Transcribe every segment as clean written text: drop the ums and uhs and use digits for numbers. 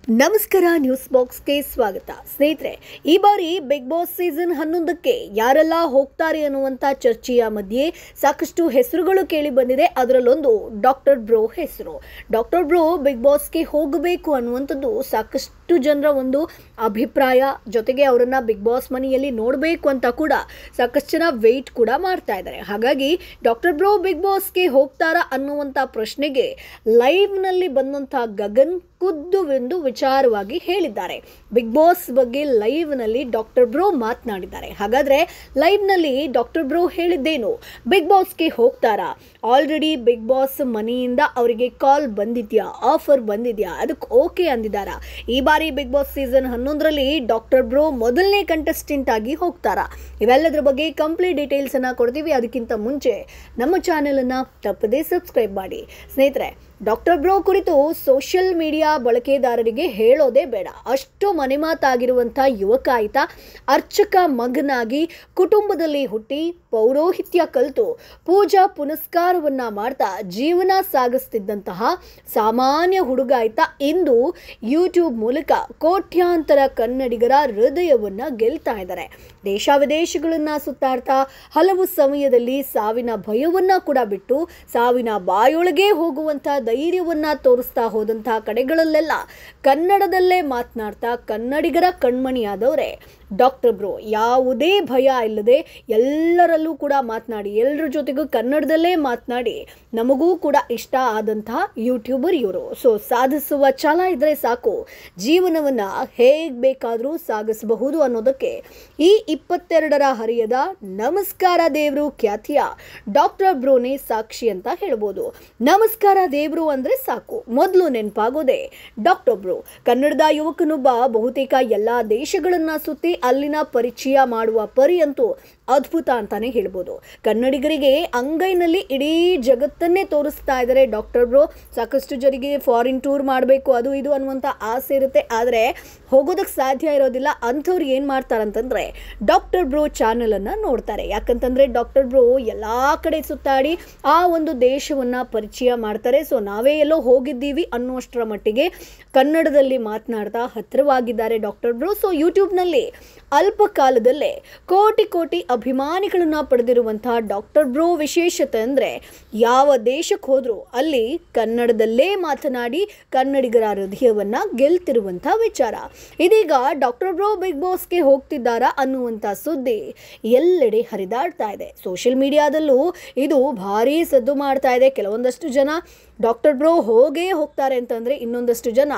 ನಮಸ್ಕಾರ ನ್ಯೂಸ್ ಬಾಕ್ಸ್ಗೆ ಸ್ವಾಗತ ಸ್ನೇಹಿತರೆ. ಈ ಬಾರಿ ಬಿಗ್ ಬಾಸ್ ಸೀಸನ್ 11ಕ್ಕೆ ಯಾರೆಲ್ಲ ಹೋಗ್ತಾರೆ ಅನ್ನುವಂಥ ಚರ್ಚೆಯ ಮಧ್ಯೆ ಸಾಕಷ್ಟು ಹೆಸರುಗಳು ಕೇಳಿ ಬಂದಿದೆ. ಅದರಲ್ಲೊಂದು ಡಾಕ್ಟರ್ ಬ್ರೋ ಹೆಸರು. ಡಾಕ್ಟರ್ ಬ್ರೋ ಬಿಗ್ ಬಾಸ್ಗೆ ಹೋಗಬೇಕು ಅನ್ನುವಂಥದ್ದು ಸಾಕಷ್ಟು ಜನರ ಒಂದು ಅಭಿಪ್ರಾಯ. ಜೊತೆಗೆ ಅವರನ್ನ ಬಿಗ್ ಬಾಸ್ ಮನೆಯಲ್ಲಿ ನೋಡಬೇಕು ಅಂತ ಕೂಡ ಸಾಕಷ್ಟು ಜನ ವೆಯ್ಟ್ ಕೂಡ ಮಾಡ್ತಾ ಇದ್ದಾರೆ. ಹಾಗಾಗಿ ಡಾಕ್ಟರ್ ಬ್ರೋ ಬಿಗ್ ಬಾಸ್ಗೆ ಹೋಗ್ತಾರಾ ಅನ್ನುವಂಥ ಪ್ರಶ್ನೆಗೆ ಲೈವ್ನಲ್ಲಿ ಬಂದಂಥ ಗಗನ್ ಖುದ್ದು ಒಂದು ವಿಚಾರವಾಗಿ ಹೇಳಿದ್ದಾರೆ. ಬಿಗ್ ಬಾಸ್ ಬಗ್ಗೆ ಲೈವ್ನಲ್ಲಿ ಡಾಕ್ಟರ್ ಬ್ರೋ ಮಾತನಾಡಿದ್ದಾರೆ. ಹಾಗಾದ್ರೆ ಲೈವ್ನಲ್ಲಿ ಡಾಕ್ಟರ್ ಬ್ರೋ ಹೇಳಿದ್ದೇನು? ಬಿಗ್ ಬಾಸ್ಗೆ ಹೋಗ್ತಾರಾ? ಆಲ್ರೆಡಿ ಬಿಗ್ ಬಾಸ್ ಮನೆಯಿಂದ ಅವರಿಗೆ ಕಾಲ್ ಬಂದಿದ್ಯಾ, ಆಫರ್ ಬಂದಿದ್ಯಾ, ಅದಕ್ಕೆ ಓಕೆ ಅಂದಿದ್ದಾರಾ? ಈ ಬಾರಿ ಬಿಗ್ ಬಾಸ್ ಸೀಸನ್ 11ರಲ್ಲಿ ಡಾಕ್ಟರ್ ಬ್ರೋ ಮೊದಲನೇ ಕಂಟೆಸ್ಟೆಂಟ್ ಆಗಿ ಹೋಗ್ತಾರಾ? ಇವೆಲ್ಲದರ ಬಗ್ಗೆ ಕಂಪ್ಲೀಟ್ ಡೀಟೇಲ್ಸ್ ಅನ್ನ ಕೊಡ್ತೀವಿ. ಅದಕ್ಕಿಂತ ಮುಂಚೆ ನಮ್ಮ ಚಾನೆಲ್ ಅನ್ನ ತಪ್ಪದೇ ಸಬ್ಸ್ಕ್ರೈಬ್ ಮಾಡಿ. ಸ್ನೇಹಿತರೆ, ಡಾಕ್ಟರ್ ಬ್ರೋ ಕುರಿತು ಸೋಷಿಯಲ್ ಮೀಡಿಯಾ ಬಳಕೆದಾರರಿಗೆ ಹೇಳೋದೇ ಬೇಡ. ಅಷ್ಟು ಮನೆಮಾತಾಗಿರುವಂಥ ಯುವಕ ಆಯ್ತಾ. ಅರ್ಚಕ ಮಗನಾಗಿ ಕುಟುಂಬದಲ್ಲಿ ಹುಟ್ಟಿ ಪೌರೋಹಿತ್ಯ ಕಲಿತು ಪೂಜಾ ಪುನಸ್ಕಾರವನ್ನ ಮಾಡ್ತಾ ಜೀವನ ಸಾಗಿಸ್ತಿದ್ದಂತಹ ಸಾಮಾನ್ಯ ಹುಡುಗ ಆಯ್ತಾ ಇಂದು ಯೂಟ್ಯೂಬ್ ಮೂಲಕ ಕೋಟ್ಯಾಂತರ ಕನ್ನಡಿಗರ ಹೃದಯವನ್ನ ಗೆಲ್ತಾ ಇದ್ದಾರೆ. ದೇಶ ವಿದೇಶಗಳನ್ನ ಸುತ್ತಾಡ್ತಾ ಹಲವು ಸಮಯದಲ್ಲಿ ಸಾವಿನ ಭಯವನ್ನ ಕೂಡ ಬಿಟ್ಟು ಸಾವಿನ ಬಾಯೊಳಗೆ ಹೋಗುವಂಥ ಧೈರ್ಯವನ್ನ ತೋರಿಸ್ತಾ ಹೋದಂತಹ ಕಡೆಗಳಲ್ಲೆಲ್ಲ ಕನ್ನಡದಲ್ಲೇ ಮಾತನಾಡ್ತಾ ಕನ್ನಡಿಗರ ಕಣ್ಮಣಿಯಾದವರೇ ಡಾಕ್ಟರ್ ಬ್ರೋ. ಯಾವುದೇ ಭಯ ಇಲ್ಲದೆ ಎಲ್ಲರಲ್ಲೂ ಕೂಡ ಮಾತನಾಡಿ, ಎಲ್ಲರ ಜೊತೆಗೂ ಕನ್ನಡದಲ್ಲೇ ಮಾತನಾಡಿ ನಮಗೂ ಕೂಡ ಇಷ್ಟ ಆದಂತಹ ಯೂಟ್ಯೂಬರ್ ಇವರು. ಸೊ ಸಾಧಿಸುವ ಛಲ ಇದ್ರೆ ಸಾಕು, ಜೀವನವನ್ನ ಹೇಗೆ ಬೇಕಾದರೂ ಸಾಗಿಸಬಹುದು ಅನ್ನೋದಕ್ಕೆ ಈ 22ರ ಹರಿಯದ ನಮಸ್ಕಾರ ದೇವರು ಖ್ಯಾತಿಯ ಡಾಕ್ಟರ್ ಬ್ರೋನೇ ಸಾಕ್ಷಿ ಅಂತ ಹೇಳ್ಬೋದು. ನಮಸ್ಕಾರ ದೇವರು ಅಂದ್ರೆ ಸಾಕು ಮೊದಲು ನೆನಪಾಗೋದೆ ಡಾಕ್ಟರ್ ಬ್ರೋ. ಕನ್ನಡದ ಯುವಕನೊಬ್ಬ ಬಹುತೇಕ ಎಲ್ಲಾ ದೇಶಗಳನ್ನ ಸುತ್ತಿ ಅಲ್ಲಿನ ಪರಿಚಯ ಮಾಡುವ ಪರಿ ಅಂತೂ ಅದ್ಭುತ ಅಂತಾನೆ ಹೇಳ್ಬೋದು. ಕನ್ನಡಿಗರಿಗೆ ಅಂಗೈನಲ್ಲಿ ಇಡೀ ಜಗತ್ತನ್ನೇ ತೋರಿಸ್ತಾ ಇದ್ದಾರೆ ಡಾಕ್ಟರ್ ಬ್ರೋ. ಸಾಕಷ್ಟು ಜನರಿಗೆ ಫಾರಿನ್ ಟೂರ್ ಮಾಡಬೇಕು ಅದು ಇದು ಅನ್ನುವಂಥ ಆಸೆ ಇರುತ್ತೆ, ಆದರೆ ಹೋಗೋದಕ್ಕೆ ಸಾಧ್ಯ ಇರೋದಿಲ್ಲ. ಅಂಥವ್ರು ಏನು ಮಾಡ್ತಾರಂತಂದರೆ ಡಾಕ್ಟರ್ ಬ್ರೋ ಚಾನಲನ್ನು ನೋಡ್ತಾರೆ. ಯಾಕಂತಂದರೆ ಡಾಕ್ಟರ್ ಬ್ರೋ ಎಲ್ಲ ಕಡೆ ಸುತ್ತಾಡಿ ಆ ಒಂದು ದೇಶವನ್ನು ಪರಿಚಯ ಮಾಡ್ತಾರೆ. ಸೊ ನಾವೇ ಎಲ್ಲೋ ಹೋಗಿದ್ದೀವಿ ಅನ್ನುವಷ್ಟರ ಮಟ್ಟಿಗೆ ಕನ್ನಡದಲ್ಲಿ ಮಾತನಾಡ್ತಾ ಹತ್ತಿರವಾಗಿದ್ದಾರೆ ಡಾಕ್ಟರ್ ಬ್ರೋ. ಸೊ ಯೂಟ್ಯೂಬ್ನಲ್ಲಿ ಅಲ್ಪ ಕಾಲದಲ್ಲೇ ಕೋಟಿ ಅಭಿಮಾನಿಗಳನ್ನ ಪಡೆದಿರುವಂತಹ ಡಾಕ್ಟರ್ ಬ್ರೋ ವಿಶೇಷತೆ ಅಂದರೆ ಯಾವ ದೇಶಕ್ಕೆ ಹೋದರೂ ಅಲ್ಲಿ ಕನ್ನಡದಲ್ಲೇ ಮಾತನಾಡಿ ಕನ್ನಡಿಗರ ಹೃದಯವನ್ನ ಗೆಲ್ತಿರುವಂಥ ವಿಚಾರ. ಇದೀಗ ಡಾಕ್ಟರ್ ಬ್ರೋ ಬಿಗ್ ಬಾಸ್ಗೆ ಹೋಗ್ತಿದ್ದಾರಾ ಅನ್ನುವಂಥ ಸುದ್ದಿ ಎಲ್ಲೆಡೆ ಹರಿದಾಡ್ತಾ ಇದೆ. ಸೋಷಿಯಲ್ ಮೀಡಿಯಾದಲ್ಲೂ ಇದು ಭಾರೀ ಸದ್ದು ಮಾಡ್ತಾ ಇದೆ. ಕೆಲವೊಂದಷ್ಟು ಜನ ಡಾಕ್ಟರ್ ಬ್ರೋ ಹೋಗ್ತಾರೆ ಅಂತಂದರೆ ಇನ್ನೊಂದಷ್ಟು ಜನ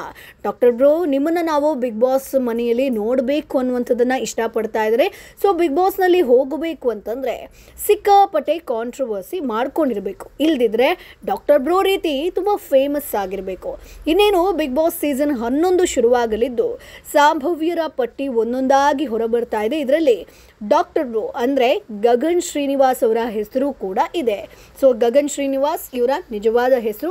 ಡಾಕ್ಟರ್ ಬ್ರೋ ನಿಮ್ಮನ್ನು ನಾವು ಬಿಗ್ ಬಾಸ್ ಮನೆಯಲ್ಲಿ ನೋಡಬೇಕು ಅನ್ನುವಂಥದ್ದನ್ನು ಇಷ್ಟಪಡ್ತಾ ಇದ್ದಾರೆ. ಸೊ ಬಿಗ್ ಬಾಸ್ನಲ್ಲಿ ಹೋಗಬೇಕು ಅಂತಂದರೆ ಸಿಕ್ಕಾಪಟ್ಟೆ ಕಾಂಟ್ರವರ್ಸಿ ಮಾಡ್ಕೊಂಡಿರಬೇಕು, ಇಲ್ದಿದ್ರೆ ಡಾಕ್ಟರ್ ಬ್ರೋ ರೀತಿ ತುಂಬ ಫೇಮಸ್ ಆಗಿರಬೇಕು. ಇನ್ನೇನು ಬಿಗ್ ಬಾಸ್ ಸೀಸನ್ 11 ಶುರುವಾಗಲಿದ್ದು ಸಂಭವ್ಯರ ಪಟ್ಟಿ ಒಂದೊಂದಾಗಿ ಹೊರಬರ್ತಾ ಇದೆ. ಇದರಲ್ಲಿ ಡಾಕ್ಟರ್ ಬ್ರೋ ಅಂದರೆ ಗಗನ್ ಶ್ರೀನಿವಾಸ್ ಅವರ ಹೆಸರು ಕೂಡ ಇದೆ. ಸೊ ಗಗನ್ ಶ್ರೀನಿವಾಸ್ ಇವರ ನಿಜವಾದ ಹೆಸರು.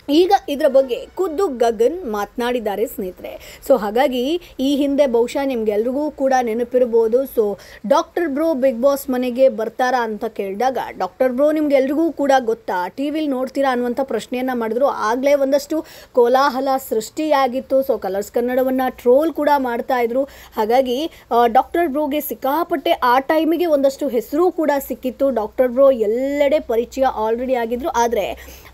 ಈಗ ಇದರ ಬಗ್ಗೆ ಖುದ್ದು ಗಗನ್ ಮಾತನಾಡಿದ್ದಾರೆ ಸ್ನೇಹಿತರೆ. ಸೊ ಹಾಗಾಗಿ ಈ ಹಿಂದೆ ಬಹುಶಃ ನಿಮ್ಗೆಲ್ರಿಗೂ ಕೂಡ ನೆನಪಿರ್ಬೋದು. So doctor bro big boss ಮನೆಗೆ ಬರ್ತಾರಾ ಅಂತ ಕೇಳಿದಾಗ ಡಾಕ್ಟರ್ ಬ್ರೋ ನಿಮ್ಗೆಲ್ರಿಗೂ ಕೂಡ ಗೊತ್ತಾ, ಟಿ ವಿಲಿ ನೋಡ್ತೀರಾ ಅನ್ನುವಂಥ ಪ್ರಶ್ನೆಯನ್ನು ಮಾಡಿದ್ರು. ಆಗಲೇ ಒಂದಷ್ಟು ಕೋಲಾಹಲ ಸೃಷ್ಟಿಯಾಗಿತ್ತು. ಸೊ ಕಲರ್ಸ್ ಕನ್ನಡವನ್ನು ಟ್ರೋಲ್ ಕೂಡ ಮಾಡ್ತಾ ಇದ್ರು. ಹಾಗಾಗಿ ಡಾಕ್ಟರ್ ಬ್ರೋಗೆ ಸಿಕ್ಕಾಪಟ್ಟೆ ಆ ಟೈಮಿಗೆ ಒಂದಷ್ಟು ಹೆಸರು ಕೂಡ ಸಿಕ್ಕಿತ್ತು. ಡಾಕ್ಟರ್ ಬ್ರೋ ಎಲ್ಲೆಡೆ ಪರಿಚಯ ಆಲ್ರೆಡಿ ಆಗಿದ್ರು. ಆದರೆ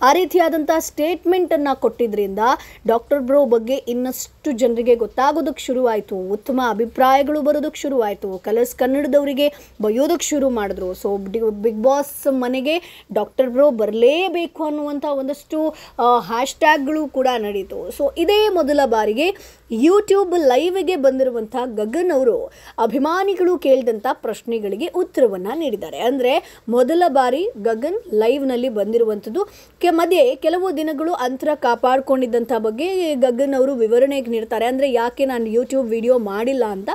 ಆ ರೀತಿಯಾದಂಥ ಸ್ಟೇಟ್ಮೆಂಟನ್ನು ಕೊಟ್ಟಿದ್ದರಿಂದ ಡಾಕ್ಟರ್ ಬ್ರೋ ಬಗ್ಗೆ ಇನ್ನಷ್ಟು ಜನರಿಗೆ ಗೊತ್ತಾಗೋದಕ್ಕೆ ಶುರುವಾಯಿತು. ಉತ್ತಮ ಅಭಿಪ್ರಾಯಗಳು ಬರೋದಕ್ಕೆ ಶುರುವಾಯಿತು. ಕಲರ್ಸ್ ಕನ್ನಡದವರಿಗೆ ಬೈಯೋದಕ್ಕೆ ಶುರು ಮಾಡಿದ್ರು. ಸೊ ಬಿಗ್ ಬಾಸ್ ಮನೆಗೆ ಡಾಕ್ಟರ್ ಬ್ರೋ ಬರಲೇಬೇಕು ಅನ್ನುವಂಥ ಒಂದಷ್ಟು ಹ್ಯಾಶ್ಟ್ಯಾಗ್ಗಳು ಕೂಡ ನಡೀತು. ಸೊ ಇದೇ ಮೊದಲ ಬಾರಿಗೆ ಯೂಟ್ಯೂಬ್ ಲೈವ್ಗೆ ಬಂದಿರುವಂಥ ಗಗನ್ ಅವರು ಅಭಿಮಾನಿಗಳು ಕೇಳಿದಂಥ ಪ್ರಶ್ನೆಗಳಿಗೆ ಉತ್ತರವನ್ನು ನೀಡಿದ್ದಾರೆ. ಅಂದರೆ ಮೊದಲ ಬಾರಿ ಗಗನ್ ಲೈವ್ನಲ್ಲಿ ಬಂದಿರುವಂಥದ್ದು. ಮಧ್ಯೆ ಕೆಲವು ದಿನಗಳು ಅಂತರ ಕಾಪಾಡಿಕೊಂಡಿದ್ದಂಥ ಬಗ್ಗೆ ಗಗನ್ ಅವರು ವಿವರಣೆಗೆ ನೀಡ್ತಾರೆ. ಅಂದರೆ ಯಾಕೆ ನಾನು ಯೂಟ್ಯೂಬ್ ವಿಡಿಯೋ ಮಾಡಿಲ್ಲ ಅಂತ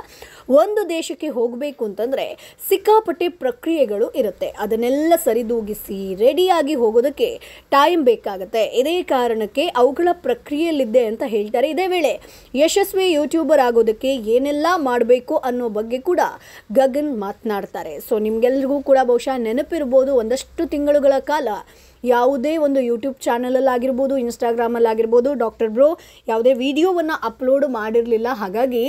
ಒಂದು ದೇಶಕ್ಕೆ ಹೋಗಬೇಕು ಅಂತಂದರೆ ಸಿಕ್ಕಾಪಟ್ಟೆ ಪ್ರಕ್ರಿಯೆಗಳು ಇರುತ್ತೆ. ಅದನ್ನೆಲ್ಲ ಸರಿದೂಗಿಸಿ ರೆಡಿಯಾಗಿ ಹೋಗೋದಕ್ಕೆ ಟೈಮ್ ಬೇಕಾಗುತ್ತೆ. ಇದೇ ಕಾರಣಕ್ಕೆ ಅವುಗಳ ಪ್ರಕ್ರಿಯೆಯಲ್ಲಿದ್ದೆ ಅಂತ ಹೇಳ್ತಾರೆ. ಇದೇ ವೇಳೆ ಯಶಸ್ವಿ ಯೂಟ್ಯೂಬರ್ ಆಗೋದಕ್ಕೆ ಏನೆಲ್ಲ ಮಾಡಬೇಕು ಅನ್ನೋ ಬಗ್ಗೆ ಕೂಡ ಗಗನ್ ಮಾತನಾಡ್ತಾರೆ. ಸೊ ನಿಮಗೆಲ್ರಿಗೂ ಕೂಡ ಬಹುಶಃ ನೆನಪಿರ್ಬೋದು, ಒಂದಷ್ಟು ತಿಂಗಳುಗಳ ಕಾಲ ಯಾವುದೇ ಒಂದು ಯೂಟ್ಯೂಬ್ ಚಾನಲಲ್ಲಾಗಿರ್ಬೋದು, ಇನ್ಸ್ಟಾಗ್ರಾಮಲ್ಲಾಗಿರ್ಬೋದು ಡಾಕ್ಟರ್ ಬ್ರೋ ಯಾವುದೇ ವಿಡಿಯೋವನ್ನು ಅಪ್ಲೋಡ್ ಮಾಡಿರಲಿಲ್ಲ. ಹಾಗಾಗಿ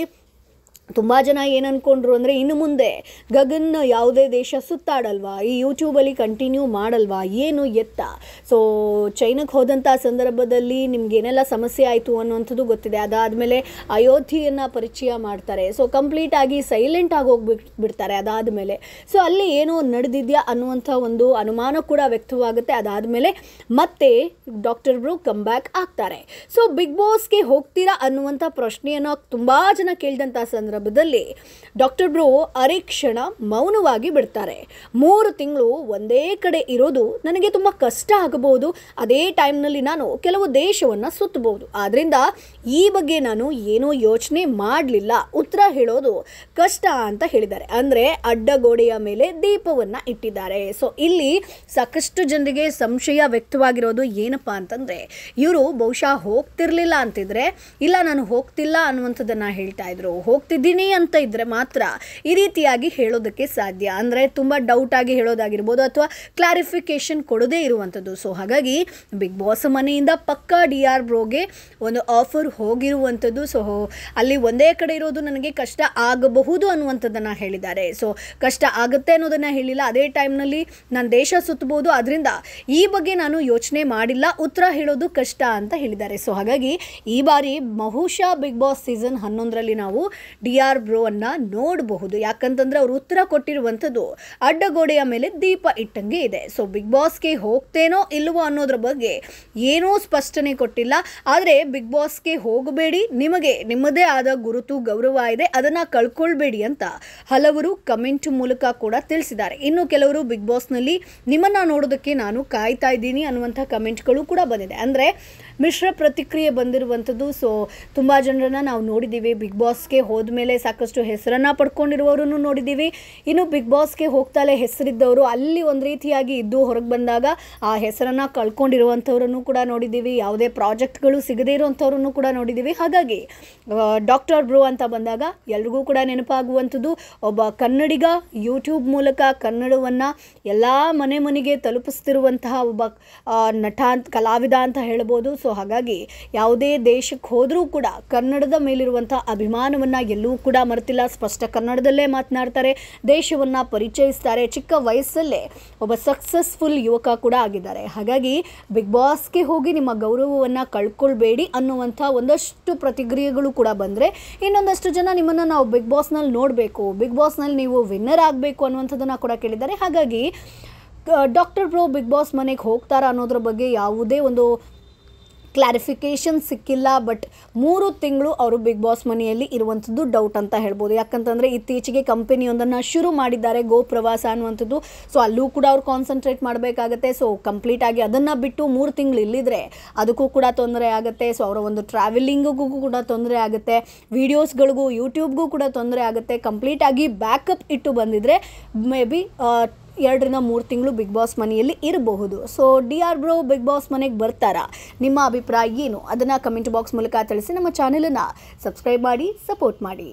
ತುಂಬ ಜನ ಏನು ಅಂದ್ಕೊಂಡ್ರು ಅಂದರೆ ಇನ್ನು ಮುಂದೆ ಗಗನ್ ಯಾವುದೇ ದೇಶ ಸುತ್ತಾಡಲ್ವಾ, ಈ ಯೂಟ್ಯೂಬಲ್ಲಿ ಕಂಟಿನ್ಯೂ ಮಾಡಲ್ವಾ, ಏನು ಎತ್ತ. ಸೊ ಚೈನಾಕ್ಕೆ ಹೋದಂಥ ಸಂದರ್ಭದಲ್ಲಿ ನಿಮಗೇನೆಲ್ಲ ಸಮಸ್ಯೆ ಆಯಿತು ಅನ್ನುವಂಥದ್ದು ಗೊತ್ತಿದೆ. ಅದಾದಮೇಲೆ ಅಯೋಧ್ಯೆಯನ್ನು ಪರಿಚಯ ಮಾಡ್ತಾರೆ. ಸೊ ಕಂಪ್ಲೀಟಾಗಿ ಸೈಲೆಂಟಾಗಿ ಹೋಗ್ಬಿಡ್ತಾರೆ ಅದಾದಮೇಲೆ. ಸೊ ಅಲ್ಲಿ ಏನೋ ನಡೆದಿದೆಯಾ ಅನ್ನುವಂಥ ಒಂದು ಅನುಮಾನ ಕೂಡ ವ್ಯಕ್ತವಾಗುತ್ತೆ. ಅದಾದಮೇಲೆ ಮತ್ತೆ ಡಾಕ್ಟರ್ ಬ್ರೋ ಕಮ್ ಬ್ಯಾಕ್ ಆಗ್ತಾರೆ. ಸೊ ಬಿಗ್ ಬಾಸ್ಗೆ ಹೋಗ್ತೀರಾ ಅನ್ನುವಂಥ ಪ್ರಶ್ನೆಯನ್ನು ತುಂಬ ಜನ ಕೇಳಿದಂಥ ಸಂದರ್ಭದಲ್ಲಿ ಡಾಕ್ಟರ್ ಬ್ರೋ ಅರೆ ಕ್ಷಣ ಮೌನವಾಗಿ ಬಿಡ್ತಾರೆ. 3 ತಿಂಗಳು ಒಂದೇ ಕಡೆ ಇರೋದು ನನಗೆ ತುಂಬ ಕಷ್ಟ ಆಗಬಹುದು. ಅದೇ ಟೈಮ್ನಲ್ಲಿ ನಾನು ಕೆಲವು ದೇಶವನ್ನು ಸುತ್ತಬಹುದು. ಆದ್ದರಿಂದ ಈ ಬಗ್ಗೆ ನಾನು ಏನೂ ಯೋಚನೆ ಮಾಡಲಿಲ್ಲ, ಉತ್ತರ ಹೇಳೋದು ಕಷ್ಟ ಅಂತ ಹೇಳಿದ್ದಾರೆ. ಅಂದರೆ ಅಡ್ಡಗೋಡೆಯ ಮೇಲೆ ದೀಪವನ್ನು ಇಟ್ಟಿದ್ದಾರೆ. ಸೊ ಇಲ್ಲಿ ಸಾಕಷ್ಟು ಜನರಿಗೆ ಸಂಶಯ ವ್ಯಕ್ತವಾಗಿರೋದು ಏನಪ್ಪ ಅಂತಂದರೆ, ಇವರು ಬಹುಶಃ ಹೋಗ್ತಿರ್ಲಿಲ್ಲ ಅಂತಿದ್ರೆ ಇಲ್ಲ ನಾನು ಹೋಗ್ತಿಲ್ಲ ಅನ್ನುವಂಥದ್ದನ್ನು ಹೇಳ್ತಾ ಇದ್ರು. ಹೋಗ್ತಿದ್ದೀನಿ ಅಂತ ಇದ್ದರೆ ಮಾತ್ರ ಈ ರೀತಿಯಾಗಿ ಹೇಳೋದಕ್ಕೆ ಸಾಧ್ಯ. ಅಂದರೆ ತುಂಬ ಡೌಟಾಗಿ ಹೇಳೋದಾಗಿರ್ಬೋದು ಅಥವಾ ಕ್ಲಾರಿಫಿಕೇಷನ್ ಕೊಡದೇ ಇರುವಂಥದ್ದು. ಸೊ ಹಾಗಾಗಿ ಬಿಗ್ ಬಾಸ್ ಮನೆಯಿಂದ ಪಕ್ಕಾ DR ಬ್ರೋಗೆ ಒಂದು ಆಫರ್ ಹೋಗಿರುವಂಥದ್ದು. ಸೊ ಅಲ್ಲಿ ಒಂದೇ ಕಡೆ ಇರೋದು ನನಗೆ ಕಷ್ಟ ಆಗಬಹುದು ಅನ್ನುವಂಥದ್ದನ್ನು ಹೇಳಿದ್ದಾರೆ. ಸೊ ಕಷ್ಟ ಆಗುತ್ತೆ ಅನ್ನೋದನ್ನು ಹೇಳಿಲ್ಲ. ಅದೇ ಟೈಮ್ನಲ್ಲಿ ನಾನು ದೇಶ ಸುತ್ತಬಹುದು, ಅದರಿಂದ ಈ ಬಗ್ಗೆ ನಾನು ಯೋಚನೆ ಮಾಡಿಲ್ಲ, ಉತ್ತರ ಹೇಳೋದು ಕಷ್ಟ ಅಂತ ಹೇಳಿದ್ದಾರೆ. ಸೊ ಹಾಗಾಗಿ ಈ ಬಾರಿ ಬಹುಶಃ ಬಿಗ್ ಬಾಸ್ ಸೀಸನ್ 11ರಲ್ಲಿ ನಾವು DR ಬ್ರೋ ಅನ್ನ ನೋಡಬಹುದು. ಯಾಕಂತಂದ್ರೆ ಅವರು ಉತ್ತರ ಕೊಟ್ಟಿರುವಂಥದ್ದು ಅಡ್ಡಗೋಡೆಯ ಮೇಲೆ ದೀಪ ಇಟ್ಟಂಗೆ ಇದೆ. ಸೊ ಬಿಗ್ ಬಾಸ್ಗೆ ಹೋಗ್ತೇನೋ ಇಲ್ವೋ ಅನ್ನೋದ್ರ ಬಗ್ಗೆ ಏನೂ ಸ್ಪಷ್ಟನೆ ಕೊಟ್ಟಿಲ್ಲ. ಆದರೆ ಬಿಗ್ ಬಾಸ್ಗೆ ಹೋಗಬೇಡಿ, ನಿಮಗೆ ನಿಮ್ಮದೇ ಆದ ಗುರುತು ಗೌರವ ಇದೆ, ಅದನ್ನು ಕಳ್ಕೊಳ್ಬೇಡಿ ಅಂತ ಹಲವರು ಕಮೆಂಟ್ ಮೂಲಕ ಕೂಡ ತಿಳಿಸಿದ್ದಾರೆ. ಇನ್ನು ಕೆಲವರು ಬಿಗ್ ಬಾಸ್ನಲ್ಲಿ ನಿಮ್ಮನ್ನು ನೋಡೋದಕ್ಕೆ ನಾನು ಕಾಯ್ತಾ ಇದ್ದೀನಿ ಅನ್ನುವಂಥ ಕಮೆಂಟ್ಗಳು ಕೂಡ ಬಂದಿದೆ. ಅಂದರೆ ಮಿಶ್ರ ಪ್ರತಿಕ್ರಿಯೆ ಬಂದಿರುವಂಥದ್ದು. ಸೊ ತುಂಬ ಜನರನ್ನು ನಾವು ನೋಡಿದ್ದೀವಿ, ಬಿಗ್ ಬಾಸ್ಗೆ ಹೋದ್ಮೇಲೆ ಸಾಕಷ್ಟು ಹೆಸರನ್ನು ಪಡ್ಕೊಂಡಿರುವವರನ್ನು ನೋಡಿದ್ದೀವಿ. ಇನ್ನು ಬಿಗ್ ಬಾಸ್ಗೆ ಹೋಗ್ತಾಲೆ ಹೆಸರಿದ್ದವರು ಅಲ್ಲಿ ಒಂದು ರೀತಿಯಾಗಿ ಇದ್ದು ಹೊರಗೆ ಬಂದಾಗ ಆ ಹೆಸರನ್ನು ಕಳ್ಕೊಂಡಿರುವಂಥವ್ರನ್ನು ಕೂಡ ನೋಡಿದ್ದೀವಿ. ಯಾವುದೇ ಪ್ರಾಜೆಕ್ಟ್ಗಳು ಸಿಗದೇ ಇರುವಂಥವ್ರನ್ನು ಕೂಡ ನೋಡಿದ್ದೀವಿ. ಹಾಗಾಗಿ ಡಾಕ್ಟರ್ ಬ್ರೋ ಅಂತ ಬಂದಾಗ ಎಲ್ರಿಗೂ ಕೂಡ ನೆನಪಾಗುವಂಥದ್ದು ಒಬ್ಬ ಕನ್ನಡಿಗ, ಯೂಟ್ಯೂಬ್ ಮೂಲಕ ಕನ್ನಡವನ್ನು ಎಲ್ಲ ಮನೆಗೆ ತಲುಪಿಸ್ತಿರುವಂತಹ ಒಬ್ಬ ನಟ ಕಲಾವಿದ ಅಂತ ಹೇಳ್ಬೋದು. ಸೊ ಹಾಗಾಗಿ ಯಾವುದೇ ದೇಶಕ್ಕೆ ಹೋದರೂ ಕೂಡ ಕನ್ನಡದ ಮೇಲಿರುವಂಥ ಅಭಿಮಾನವನ್ನು ಎಲ್ಲೂ ಕೂಡ ಮರೆತಿಲ್ಲ. ಸ್ಪಷ್ಟ ಕನ್ನಡದಲ್ಲೇ ಮಾತನಾಡ್ತಾರೆ, ದೇಶವನ್ನು ಪರಿಚಯಿಸ್ತಾರೆ. ಚಿಕ್ಕ ವಯಸ್ಸಲ್ಲೇ ಒಬ್ಬ ಸಕ್ಸಸ್ಫುಲ್ ಯುವಕ ಕೂಡ ಆಗಿದ್ದಾರೆ. ಹಾಗಾಗಿ ಬಿಗ್ ಬಾಸ್ಗೆ ಹೋಗಿ ನಿಮ್ಮ ಗೌರವವನ್ನು ಕಳ್ಕೊಳ್ಬೇಡಿ ಅನ್ನುವಂಥ ಒಂದಷ್ಟು ಪ್ರತಿಕ್ರಿಯೆಗಳು ಕೂಡ ಬಂದರೆ, ಇನ್ನೊಂದಷ್ಟು ಜನ ನಿಮ್ಮನ್ನು ನಾವು ಬಿಗ್ ಬಾಸ್ನಲ್ಲಿ ನೋಡಬೇಕು, ಬಿಗ್ ಬಾಸ್ನಲ್ಲಿ ನೀವು ವಿನ್ನರ್ ಆಗಬೇಕು ಅನ್ನುವಂಥದ್ದನ್ನು ಕೂಡ ಕೇಳಿದ್ದಾರೆ. ಹಾಗಾಗಿ ಡಾಕ್ಟರ್ ಬ್ರೋ ಬಿಗ್ ಬಾಸ್ ಮನೆಗೆ ಹೋಗ್ತಾರಾ ಅನ್ನೋದ್ರ ಬಗ್ಗೆ ಯಾವುದೇ ಒಂದು ಕ್ಲಾರಿಫಿಕೇಷನ್ ಸಿಕ್ಕಿಲ್ಲ. ಬಟ್ 3 ತಿಂಗಳು ಅವರು ಬಿಗ್ ಬಾಸ್ ಮನೆಯಲ್ಲಿ ಇರುವಂಥದ್ದು ಡೌಟ್ ಅಂತ ಹೇಳ್ಬೋದು. ಯಾಕಂತಂದರೆ ಇತ್ತೀಚೆಗೆ ಕಂಪನಿಯೊಂದನ್ನು ಶುರು ಮಾಡಿದ್ದಾರೆ, ಗೋ ಪ್ರವಾಸ ಅನ್ನುವಂಥದ್ದು. ಸೊ ಅಲ್ಲೂ ಕೂಡ ಅವ್ರು ಕಾನ್ಸಂಟ್ರೇಟ್ ಮಾಡಬೇಕಾಗತ್ತೆ. ಸೊ ಕಂಪ್ಲೀಟಾಗಿ ಅದನ್ನು ಬಿಟ್ಟು 3 ತಿಂಗಳು ಇಲ್ಲಿದ್ದರೆ ಅದಕ್ಕೂ ಕೂಡ ತೊಂದರೆ ಆಗುತ್ತೆ. ಸೊ ಅವರ ಒಂದು ಟ್ರಾವೆಲಿಂಗಿಗೂ ಕೂಡ ತೊಂದರೆ ಆಗುತ್ತೆ, ವೀಡಿಯೋಸ್ಗಳಿಗೂ ಯೂಟ್ಯೂಬ್ಗೂ ಕೂಡ ತೊಂದರೆ ಆಗುತ್ತೆ. ಕಂಪ್ಲೀಟಾಗಿ ಬ್ಯಾಕಪ್ ಇಟ್ಟು ಬಂದಿದ್ದರೆ ಮೇ ಬಿ 2 ರಿಂದ 3 ತಿಂಗಳು ಬಿಗ್ ಬಾಸ್ ಮನೆಯಲ್ಲಿ ಇರಬಹುದು. So DR bro big boss ಮನೆಗೆ ಬರ್ತಾರಾ? ನಿಮ್ಮ ಅಭಿಪ್ರಾಯ ಏನು? ಅದನ್ನು ಕಮೆಂಟ್ ಬಾಕ್ಸ್ ಮೂಲಕ ತಿಳಿಸಿ. ನಮ್ಮ ಚಾನೆಲನ್ನು ಸಬ್ಸ್ಕ್ರೈಬ್ ಮಾಡಿ, ಸಪೋರ್ಟ್ ಮಾಡಿ.